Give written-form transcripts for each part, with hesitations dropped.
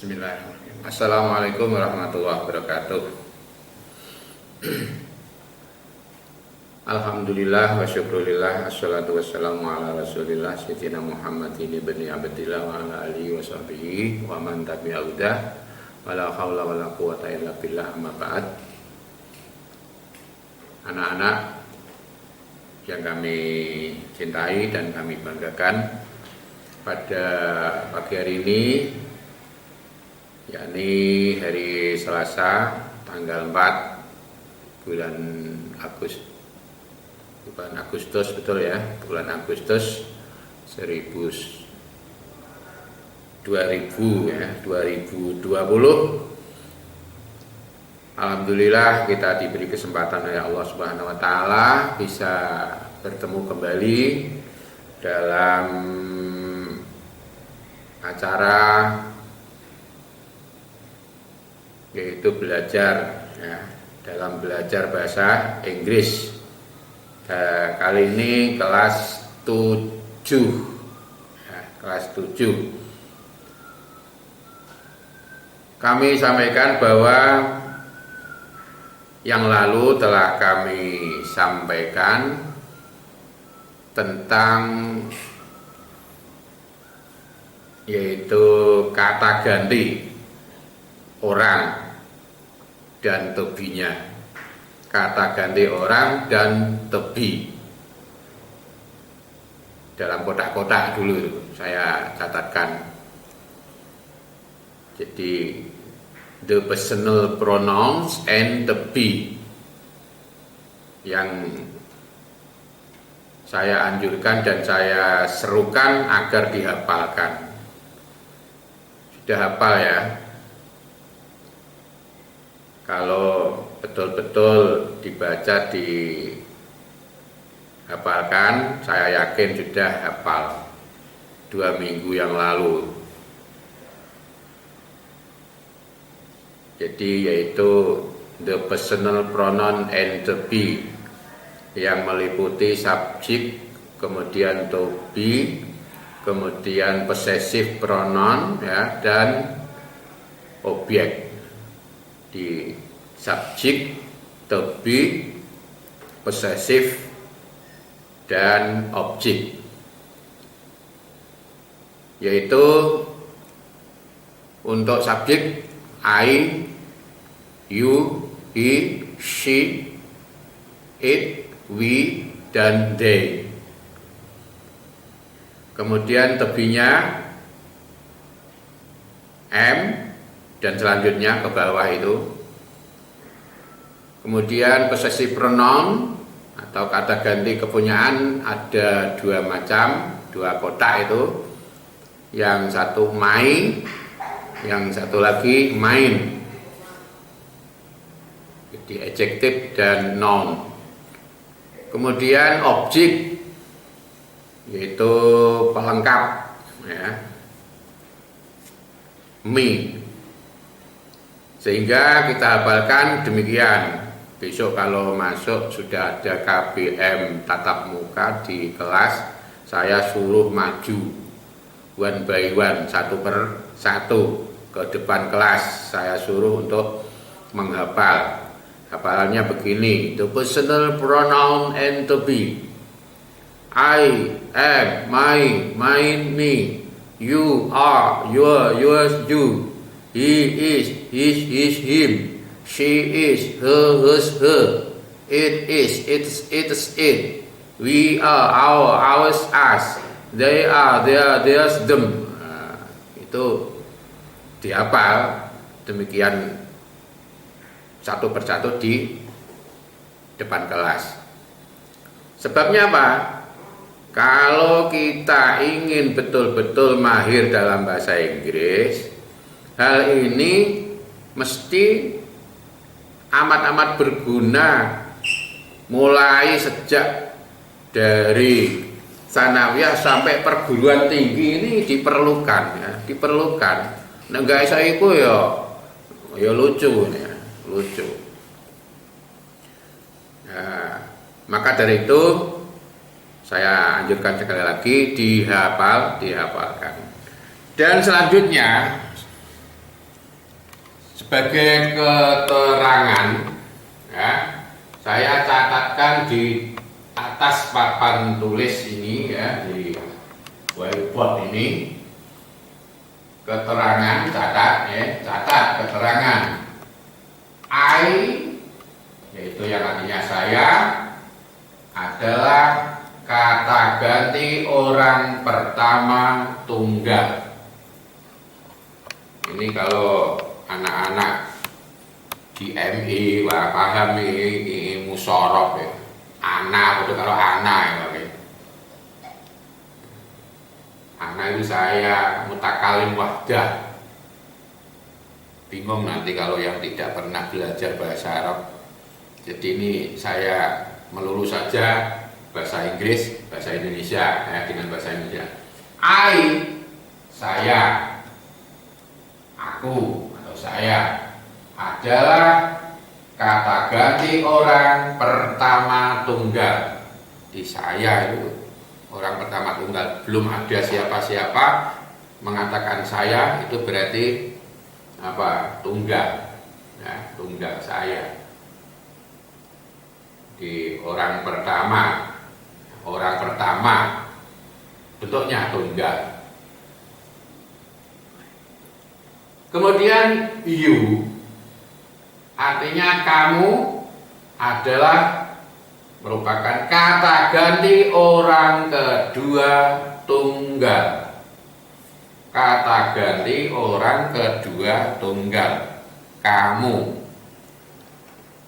Bismillahirrahmanirrahim. Assalamualaikum warahmatullahi wabarakatuh. Alhamdulillah wa syukurillah. Assalatu wassalamu ala rasulillah Sayyidina Muhammadin ibni Abdillah wa ala alihi wa sahbihi wa man tabi'a hudah wa la hawla wa la quwata illa billah, amma ba'd. Anak-anak yang kami cintai dan kami banggakan, pada pagi hari ini, yakni hari Selasa tanggal 4 bulan Agustus, betul ya, bulan Agustus 2020. Alhamdulillah kita diberi kesempatan oleh Allah Subhanahu wa taala bisa bertemu kembali dalam acara yaitu belajar ya, dalam belajar bahasa Inggris. Kali ini kelas 7 ya, kelas 7. Kami sampaikan bahwa yang lalu telah kami sampaikan tentang yaitu kata ganti orang dan tebinya. Kata ganti orang dan tebi. Dalam kotak-kotak dulu saya catatkan. Jadi the personal pronouns and tebi yang saya anjurkan dan saya serukan agar dihafalkan. Sudah hafal ya? Kalau betul-betul dibaca, dihafalkan, saya yakin sudah hafal 2 minggu yang lalu. Jadi yaitu the personal pronoun and to be yang meliputi subjek, kemudian to be, kemudian possessive pronoun ya, dan objek. Di subjek, to be, possessive, dan objek, yaitu untuk subjek I, you, he, she, it, we, dan they. Kemudian tebinya am dan selanjutnya ke bawah itu. Kemudian possessive pronoun atau kata ganti kepunyaan ada 2 macam, 2 kotak itu. Yang satu my, yang satu lagi mine. Jadi adjective dan noun. Kemudian objek yaitu pelengkap ya, me. Sehingga kita hafalkan demikian. Besok kalau masuk sudah ada KBM tatap muka di kelas, saya suruh maju one by one, satu per satu ke depan kelas. Saya suruh untuk menghafal. Hafalannya begini: the personal pronoun and to be. I am, my, mine, me. You are, your, yours, you. He is, his, him. She is, her, hers, her. It is, it's, it. We are, our, ours, us. They are, theirs, them. Nah, itu dihafal demikian satu persatu di depan kelas. Sebabnya apa? Kalau kita ingin betul-betul mahir dalam bahasa Inggris, hal ini mesti amat-amat berguna mulai sejak dari sanawiyah sampai perguruan tinggi. Ini diperlukan ya, diperlukan. Nek gak iso iku ya lucu ya, lucu. Nah, maka dari itu saya anjurkan sekali lagi dihafalkan. Dan selanjutnya sebagai keterangan ya, saya catatkan di atas papan tulis ini ya, di whiteboard ini, keterangan, catat ya, catat keterangan I, yaitu yang artinya saya, adalah kata ganti orang pertama tunggal. Ini kalau anak-anak di MI wah paham ini musorok ya. Anak itu kalau anak ya. Anak itu saya mutakalim wahdah. Bingung nanti kalau yang tidak pernah belajar bahasa Arab. Jadi ini saya melulu saja bahasa Inggris, bahasa Indonesia ya, dengan bahasa Indonesia. I, saya, aku atau saya adalah kata ganti orang pertama tunggal. Di saya itu orang pertama tunggal, belum ada siapa-siapa mengatakan saya, itu berarti apa? Tunggal ya, tunggal saya. Di orang pertama bentuknya tunggal. Kemudian you artinya kamu adalah merupakan kata ganti orang kedua tunggal. Kata ganti orang kedua tunggal, kamu.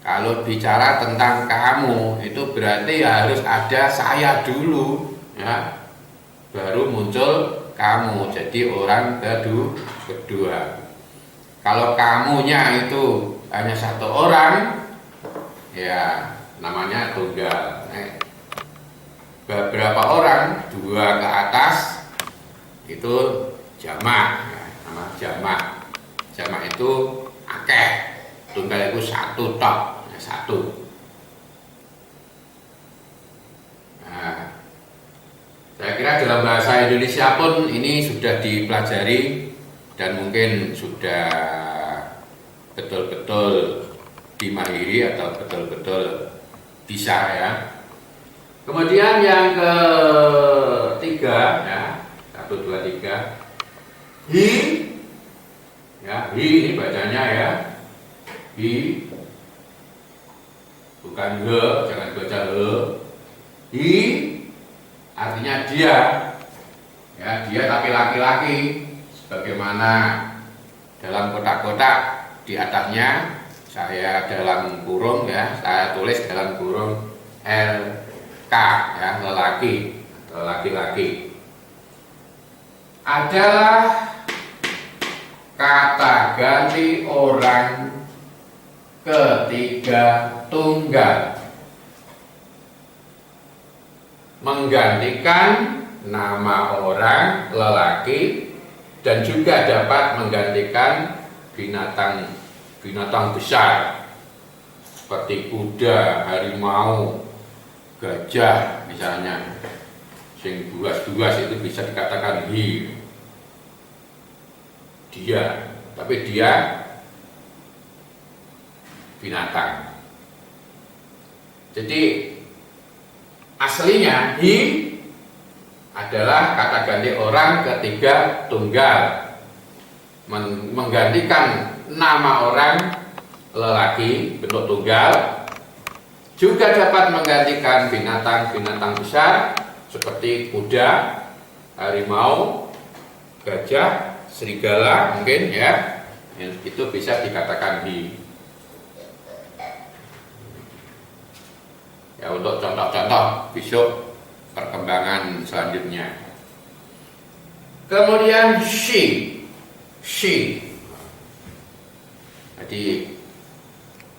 Kalau bicara tentang kamu itu berarti harus ada saya dulu ya, baru muncul kamu, jadi orang kedua. Kalau kamunya itu hanya satu orang ya namanya tunggal. Beberapa orang, dua ke atas itu jamak ya, nama jamak. Jamak itu akeh, tunggal itu satu tok ya, satu. Nah, saya kira dalam bahasa Indonesia pun ini sudah dipelajari dan mungkin sudah betul-betul dimahiri atau betul-betul bisa ya. Kemudian yang ketiga ya, 1, 2, 3, hi ya, hi ini bacanya ya, hi bukan he, jangan baca he. Hi artinya dia ya, dia tapi laki-laki, sebagaimana dalam kotak-kotak di atasnya saya dalam kurung ya, saya tulis dalam kurung LK ya, lelaki atau laki-laki. Adalah kata ganti orang ketiga tunggal, menggantikan nama orang lelaki dan juga dapat menggantikan binatang besar seperti kuda, harimau, gajah misalnya. Sing buas-buas itu bisa dikatakan hi, dia, tapi dia binatang. Jadi aslinya hi adalah kata ganti orang ketiga tunggal, menggantikan nama orang lelaki bentuk tunggal, juga dapat menggantikan binatang-binatang besar seperti kuda, harimau, gajah, serigala mungkin ya, itu bisa dikatakan hi. Ya, untuk contoh-contoh besok perkembangan selanjutnya. Kemudian she. Jadi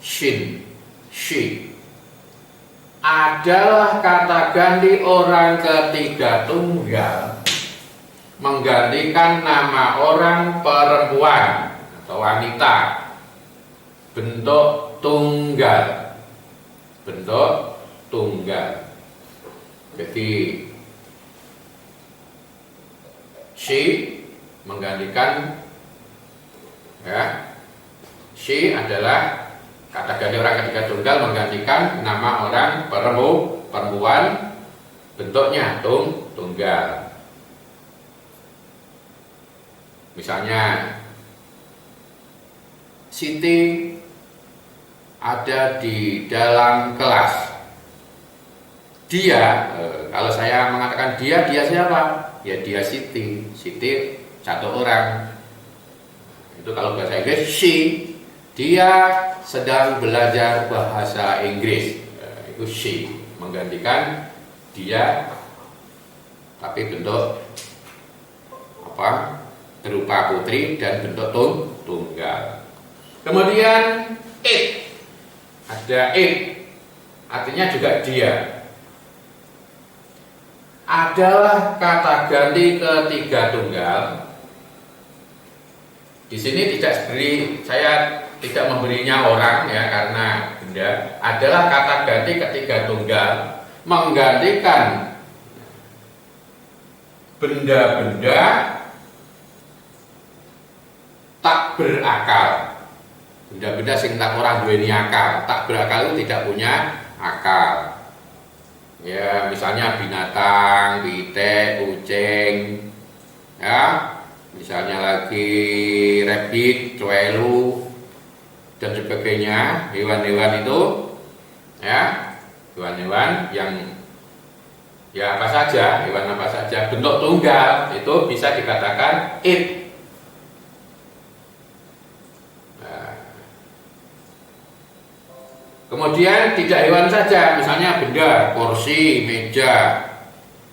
shin, she adalah kata ganti orang ketiga tunggal, menggantikan nama orang perempuan atau wanita bentuk tunggal. Jadi she menggantikan ya, She adalah kata ganti orang ketiga tunggal menggantikan nama orang perempuan, bentuknya tunggal. Misalnya Siti ada di dalam kelas. Dia, kalau saya mengatakan dia siapa? Ya dia Siti. Siti satu orang. Itu kalau bahasa Inggris she. Dia sedang belajar bahasa Inggris. Itu she menggantikan dia, tapi bentuk apa? Berupa putri dan bentuk tunggal. Kemudian it, ada it, artinya juga dia. Adalah kata ganti ketiga tunggal. Di sini saya tidak memberinya orang ya, karena benda. Adalah kata ganti ketiga tunggal menggantikan benda-benda tak berakal. Benda-benda sing tak orang duweni akal. Tak berakal itu tidak punya akal. Ya, misalnya binatang, pitik, kucing, ya, misalnya lagi rabbit, cuelu, dan sebagainya, hewan-hewan itu, ya, hewan-hewan yang ya apa saja, hewan apa saja, bentuk tunggal itu bisa dikatakan it. Kemudian tidak hewan saja, misalnya benda, kursi, meja,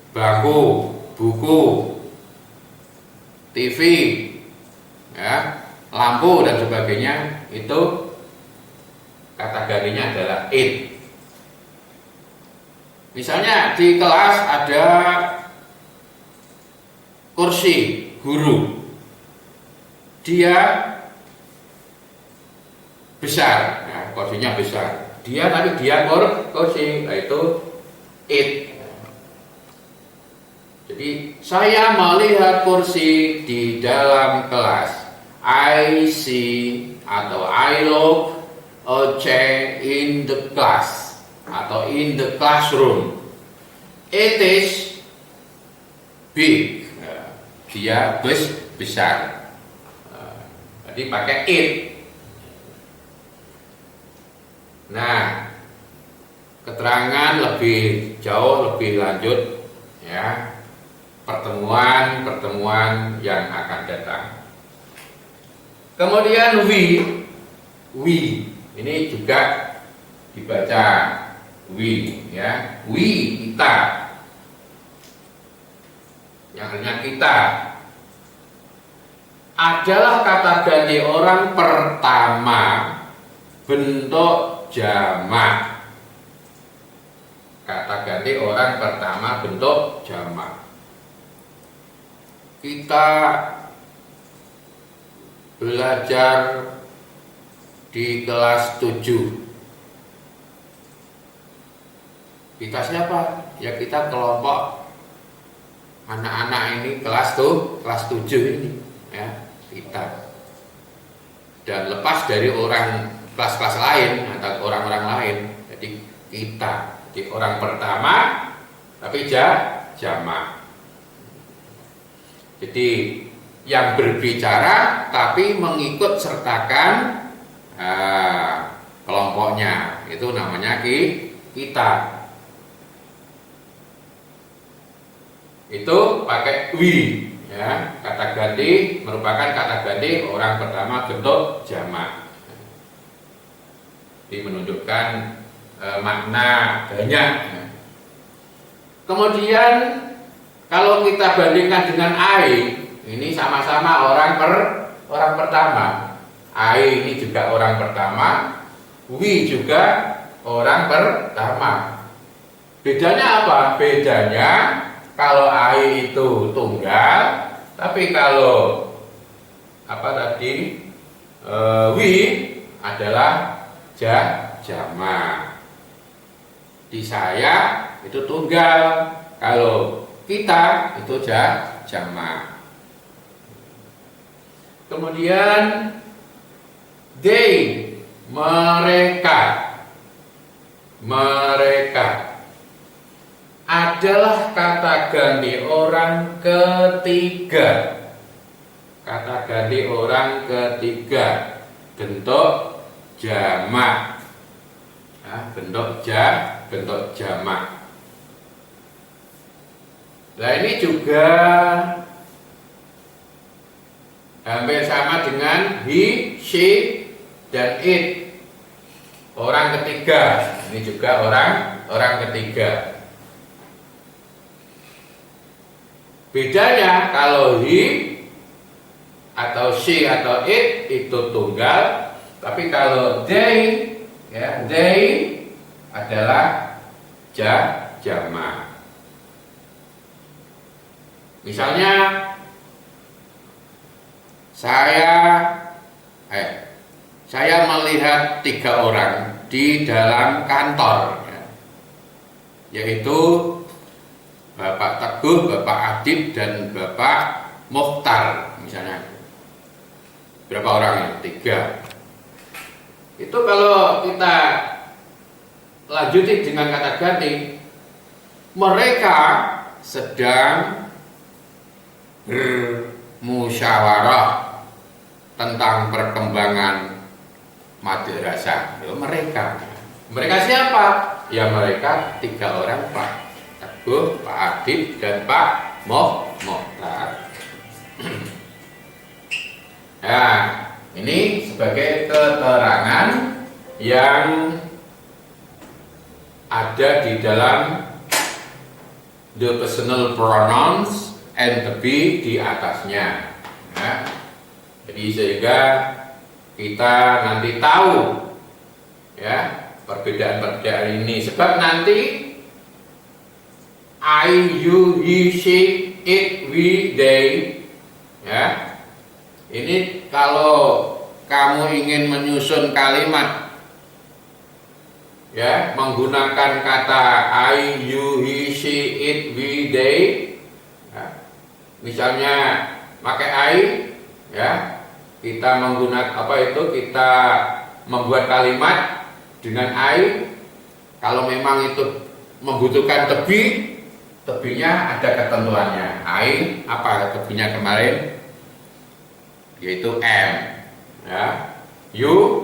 bangku, buku, TV, ya, lampu dan sebagainya, itu kata gantinya adalah it. Misalnya di kelas ada kursi guru, dia besar, nah, kursinya besar. Dia kursi, yaitu it. Jadi saya melihat kursi di dalam kelas. I see atau I look a chair in the class atau in the classroom. It is big. Dia besar. Jadi pakai it. Nah, keterangan lebih jauh, lebih lanjut, ya, pertemuan yang akan datang. Kemudian we ini juga dibaca we, ya, we kita, yang artinya kita, adalah kata ganti orang pertama bentuk jamak. Kata ganti orang pertama bentuk jamak. Kita belajar di kelas 7. Kita siapa? Ya kita kelompok anak-anak ini kelas 7 ini, ya, kita. Dan lepas dari orang kelas-kelas lain atau orang-orang lain, jadi kita, jadi orang pertama tapi jamak. Jadi yang berbicara tapi mengikut sertakan kelompoknya, itu namanya kita. Itu pakai we, ya, kata ganti merupakan kata ganti orang pertama bentuk jamak. Menunjukkan makna banyak. Kemudian kalau kita bandingkan dengan I, ini sama-sama orang pertama. I ini juga orang pertama, we juga orang pertama. Bedanya apa? Bedanya kalau I itu tunggal, tapi kalau we adalah jamak. Di saya itu tunggal, kalau kita itu jamak. Kemudian They, mereka. Mereka adalah kata ganti orang ketiga. Kata ganti orang ketiga, bentuk jamak. Bentuk jamak. Nah, ini juga hampir sama dengan he, she, dan it. Orang ketiga. Ini juga orang ketiga. Bedanya kalau he atau she atau it itu tunggal, tapi kalau they, ya, they adalah jamak. Misalnya saya melihat 3 orang di dalam kantor, ya, yaitu Bapak Teguh, Bapak Adib, dan Bapak Mokhtar, misalnya. Berapa orang ya? 3. Itu kalau kita lanjutin dengan kata ganti, mereka sedang bermusyawarah tentang perkembangan madrasah. Mereka siapa? Ya, mereka 3 orang, Pak Teguh, Pak Adib, dan Pak Mokhtar. Nah, ini sebagai keterangan yang ada di dalam the personal pronouns and the be di atasnya. Nah, jadi sehingga kita nanti tahu, ya, perbedaan-perbedaan ini. Sebab nanti I, you, he, she, it, we, they, ya, ini kalau kamu ingin menyusun kalimat, ya, menggunakan kata I, you, he, she, it, we, they, ya, misalnya pakai I, ya, kita menggunakan kita membuat kalimat dengan I. Kalau memang itu membutuhkan tebinya ada ketentuannya. I, apa tebinya kemarin? Yaitu M, ya. You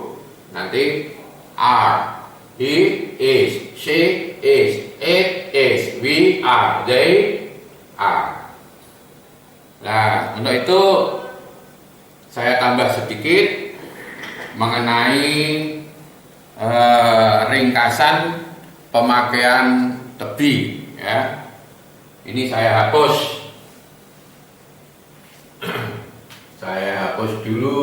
nanti are, he is, she is, it is, we are, they are. Nah, untuk itu saya tambah sedikit mengenai ringkasan pemakaian tebi, ya. Ini saya hapus. Saya hapus dulu.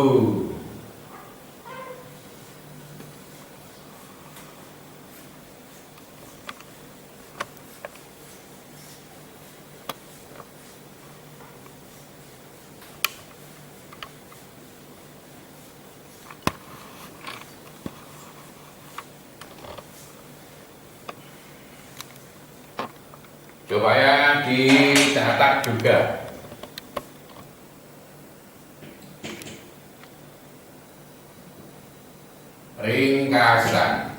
Coba ya dicatat juga. Ringkasan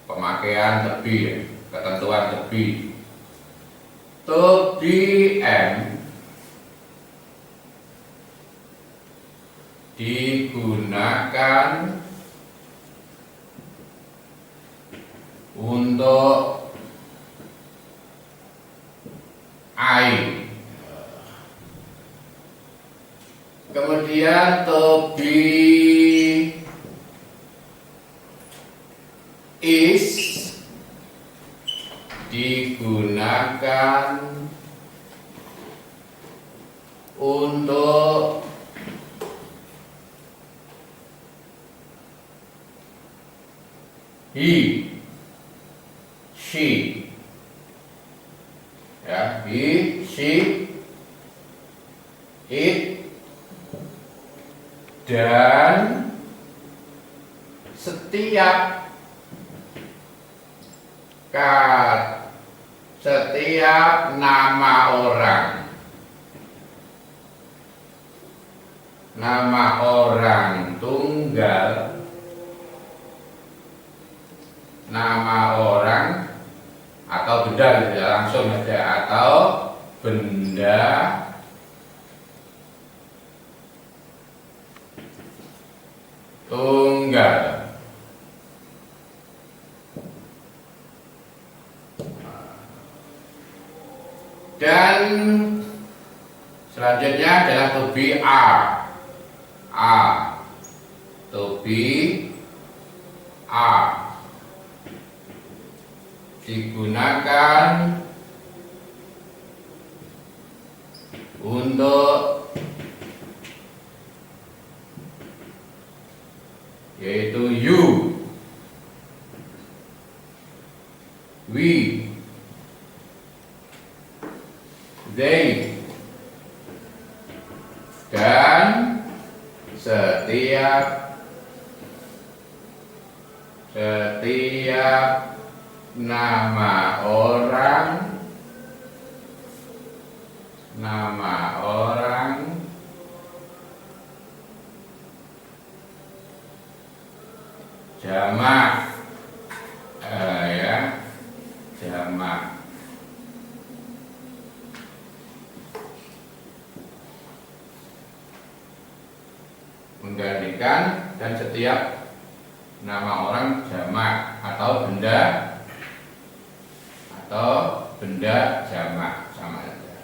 pemakaian tebi, ketentuan tebi. Tebi M digunakan untuk I. Kemudian tebi is digunakan untuk he, she, ya, he, she, it, dan setiap nama orang tunggal, nama orang atau benda gitu ya, langsung aja, atau benda tunggal. Dan selanjutnya adalah to be are. To be are digunakan untuk yaitu you, we, they, dan setiap nama orang jamak, jamak. Menggantikan dan setiap nama orang jamak atau benda jamak, sama saja.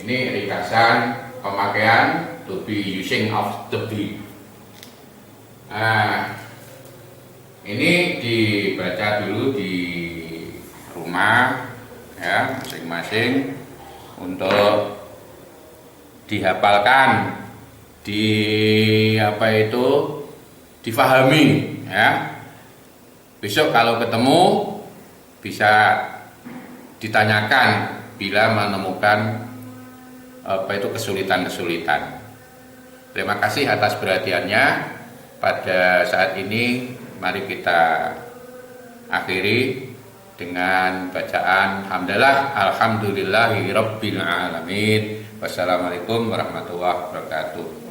Ini ringkasan pemakaian to be, using of to be. Nah, ini dibaca dulu di rumah ya, masing-masing untuk dihafalkan, difahami ya. Besok kalau ketemu bisa ditanyakan bila menemukan kesulitan-kesulitan. Terima kasih atas perhatiannya. Pada saat ini mari kita akhiri dengan bacaan hamdalah alhamdulillahi rabbil alamin. Wassalamualaikum warahmatullahi wabarakatuh.